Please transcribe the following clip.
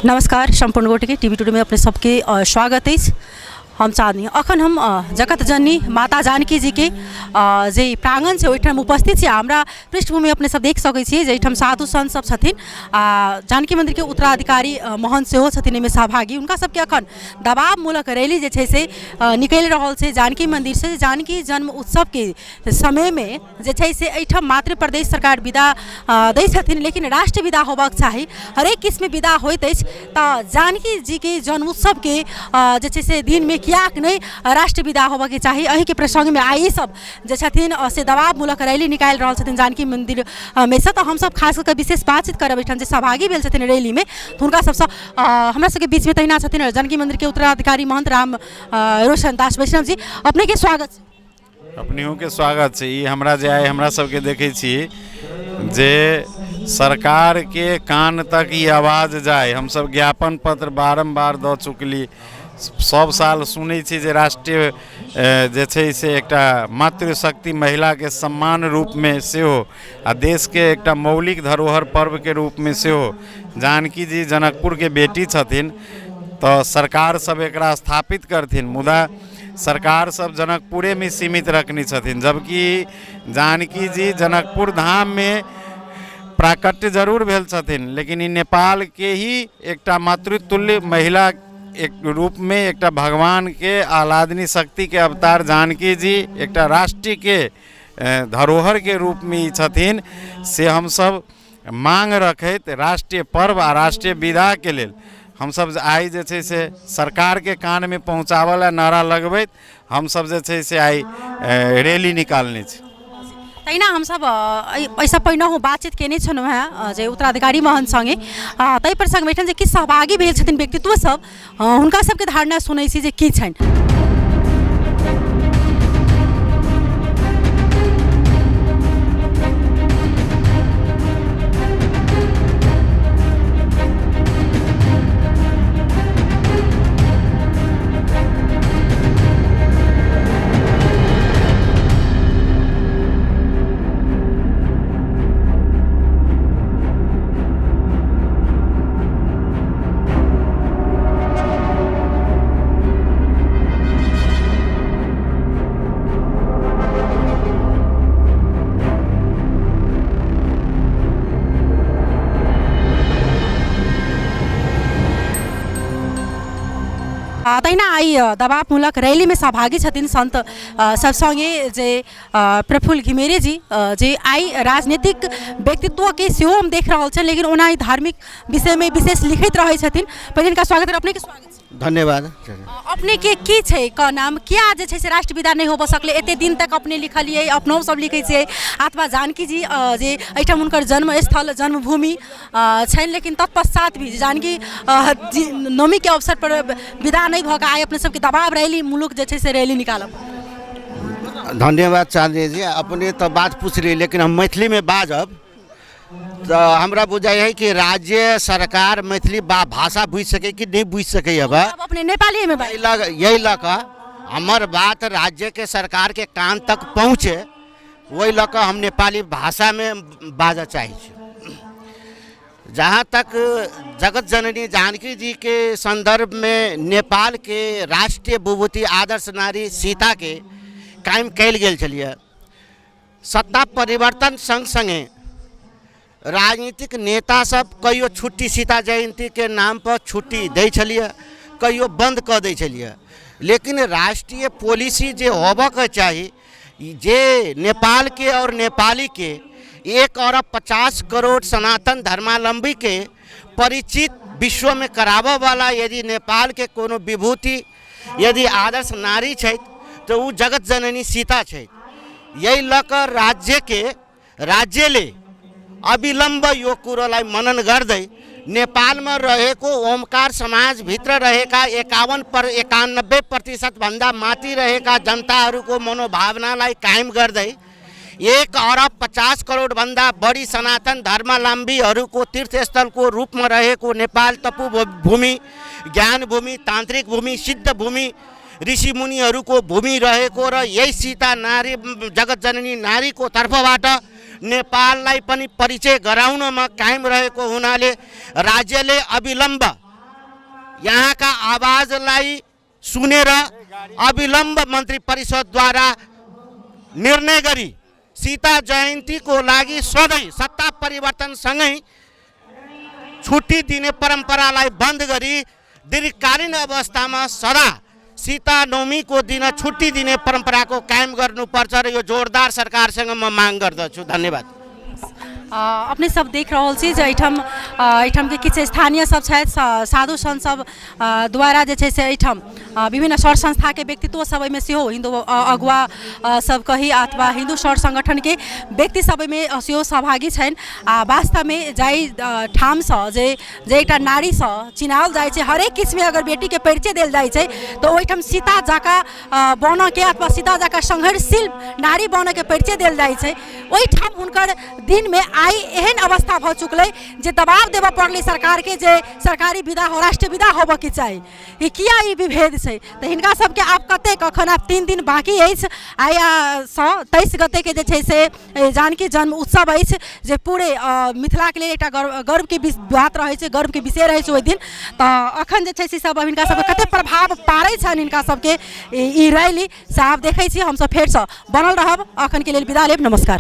नमस्कार सम्पूर्ण गोटे टीवी टुडे में अपने सबके स्वागत है। हम चाहनी अखन हम जगत जननी माता जानकी जी के जे प्रांगण से ओहिठाम उपस्थित है। हमारा पृष्ठभूमि अपने सब देख सकै छियै जे एहिठाम साधु संत सब छथिन। जानकी मंदिर के उत्तराधिकारी महंत सेहो छथिन एहिमे सहभागी। उनका सबके अखन दबावमूलक रैली जे छै से निकलि रहल छै जानकी मंदिर से। जानकी जन्म उत्सव के समय में जे छै से एहिठाम मात्र प्रदेश सरकार विदा दै छथिन, लेकिन राष्ट्रीय विदा होबाक चाही। हरेक किस्म विदा होइत अछि तऽ जानकी जी के जन्म उत्सव के जे छै से दिन में कियाक नहीं राष्ट्रीय विदा होबा के चाहिए। अही के प्रसंग में आई सब जे छथिन से दबावमूलक रैली निकाल रहल छथिन जानकी मंदिर में से। तो हम सब खास करके विशेष बातचीत करब एहिठाम जे सहभागी भेल छथिन रैली में। तो हुनका सबसे हमरा सबके बीच में तहिना छथिन जानकी मंदिर के उत्तराधिकारी महंत राम रोशन दास वैष्णव जी। अपने के स्वागत छै। अपनेहों के स्वागत छै। हमरा जे आइ हमरा सबके देखै छी जे सरकार के कान तक ई आवाज जाए। हम सब ज्ञापन पत्र बारंबार दऽ चुकली। सब साल सुनै छी जे राष्ट्रीय जे छै से एकटा मातृशक्ति महिला के सम्मान रूप में सेहो आ देश के एकटा मौलिक धरोहर पर्व के रूप में सेहो जानकी जी जनकपुर के बेटी छथिन। तो सरकार सब एकरा स्थापित करथिन, मुदा सरकार सब जनकपुरे में सीमित रखनी छथिन। जबकि जानकी जी जनकपुर धाम में प्राकट्य जरूर भेल छथिन, लेकिन ई नेपाल के ही एकटा मातृतुल्य महिला एक रूप में एकटा भगवान के आह्लादनी शक्ति के अवतार जानकी जी एकटा राष्ट्र के धरोहर के रूप में ई छथिन। से हम सब मांग रखैत राष्ट्रीय पर्व आ राष्ट्रीय विदा के लेल हम सब आई जे छै से सरकार के कान में पहुँचावला नारा लगबैत हम सब जे छै से आई रैली निकालने छी। तहिना हम सब ऐसा पहिने बातचीत केने छलहुँ हैं जे उत्तराधिकारी महंत संगे। ताहि प्रसंग में जे किछु सहभागी भेल छथिन व्यक्तित्व सब, हुनका सबके धारणा सुनै छी जे की छनि। तहिना आई दबावमूलक रैली में सहभागी छथिन संत सब संगे जे प्रफुल्ल घिमिरे जी जे आई राजनीतिक व्यक्तित्व के सेहो हम देख रहल छन, लेकिन ओना धार्मिक विषय में विशेष लिखित रहे छथिन। पहले इनका स्वागत है। अपने के स्वागत छै। धन्यवाद। अपने के की छै का नाम क्या जे छै से राष्ट्र विदा नहीं होब सकले एते दिन तक अपने लिखलिए, अपनो सब लिखे छियै। अथवा जानकी जी जे एठाम हुनकर जन्म स्थल जन्मभूमि छनि, लेकिन तत्पश्चात भी जानकी नवमी के अवसर पर विदा नहीं भऽ कऽ आइ अपने सबके दबाव रैली मुलुक जे छै से रैली निकालब। धन्यवाद चांदनी जी। अपने तो बात पूछ रही, लेकिन हम मैथिली में बाजब तो हमरा बुझाई है कि राज्य सरकार मैथिली भाषा बुझ सके कि नहीं बुझ सके। अब अपने नेपाली में यही लऽ हमर बात राज्य के सरकार के कान तक पहुँचे, वही लऽ हम नेपाली भाषा में बाजा चाहिए। जहाँ तक जगत जननी जानकी जी के संदर्भ में नेपाल के राष्ट्रीय विभूति आदर्श नारी सीता के कायम कल गेल छलिए। सत्ता परिवर्तन संग संगे राजनीतिक नेता सब कहियो छुट्टी सीता जयंती के नाम पर छुट्टी दै छलिए, कहियो बंद कर दै छलिए। लेकिन राष्ट्रीय पॉलिसी जे होबऽ के चाही, जे नेपाल के और नेपाली के 1 अरब 50 करोड़ सनातन धर्मावलंबी के परिचित विश्व में कराबऽ वाला यदि नेपाल के कोनो विभूति यदि आदर्श नारी छै तो वो जगत जननी सीता छै। यही लऽ राज्य ले अविलंब यो कुरोलाई मनन गर्दै नेपाल में रहेको ओमकार समाज भित्र रहेका 91% भन्दा माथि रहेका जनताहरूको मनोभावनालाई कायम गर्दै 1 अरब 50 करोड़ भन्दा बढी सनातन धर्मावलम्बीहरूको तीर्थस्थल को रूप में रहेको नेपाल तपोभूमि, ज्ञान भूमि, तांत्रिक भूमि, सिद्ध भूमि, ऋषि मुनिहरूको भूमि रहेको र यही सीता नारी जगत जननी नारी को तर्फबाट नेपाललाई पनि परिचय गराउनमा कायम रहेको हुनाले राज्यले अविलम्ब यहाँ का आवाजलाई सुनेर अविलम्ब मन्त्री परिषदद्वारा निर्णय गरी सीता जयन्तीको लागि सधैँ सत्ता परिवर्तनसँगै छुट्टी दिने परम्परालाई बन्द गरी दीर्घकालीन अवस्थामा सदा सीता नवमीको दिन छुट्टी दिने परम्पराको कायम गर्नुपर्छ र यो जोरदार सरकारसँग म माग गर्दछु। धन्यवाद। अपने सब देख रहल छी जे एहिठाम के किछु स्थानीय सब छथि, साधु संत सब द्वारा जे छै से एहिठाम विभिन्न सर संस्था के व्यक्तित्व सब एहिमे सेहो हिन्दू अगुवा सब कही अथवा हिन्दू सर संगठन के व्यक्ति सब एहिमे सेहो सहभागी छन्। वास्तव में जाई ठाम सँ जे एकटा नारी सँ चिनाओल जाइ छै, हरेक किसिम अगर बेटी के परिचय देल जाइ छै तो ओहिठाम सीता जकाँ बन के अथवा सीता जकाँ संघर्षशील नारी बन के परिचय देल जाइ छै। ओहिठाम हुनकर दिन में आई एहन अवस्था भ चुकलै जे दबाव देबऽ पड़लै सरकार के जे सरकारी विदा हो, राष्ट्रीय विदा होबऽ के चाही। ई किया ई विभेद छै तऽ हिनका सबके आब कते कखन आब 3 दिन बाकी अछि। आइ 23 गते के जे छै से जानकी जन्म उत्सव अछि जे पूरे मिथिला के लेल एकटा गर्व के बात रहै छै, गर्व के विषय रहै छै ओहि दिन। तऽ अखन जे छै से सब हिनका सबके कते प्रभाव पारै छनि हिनका सबके ई रैली से आब देखै छी। हमसब फेर सँ बनल रहब, अखन के लेल विदा लेब। नमस्कार।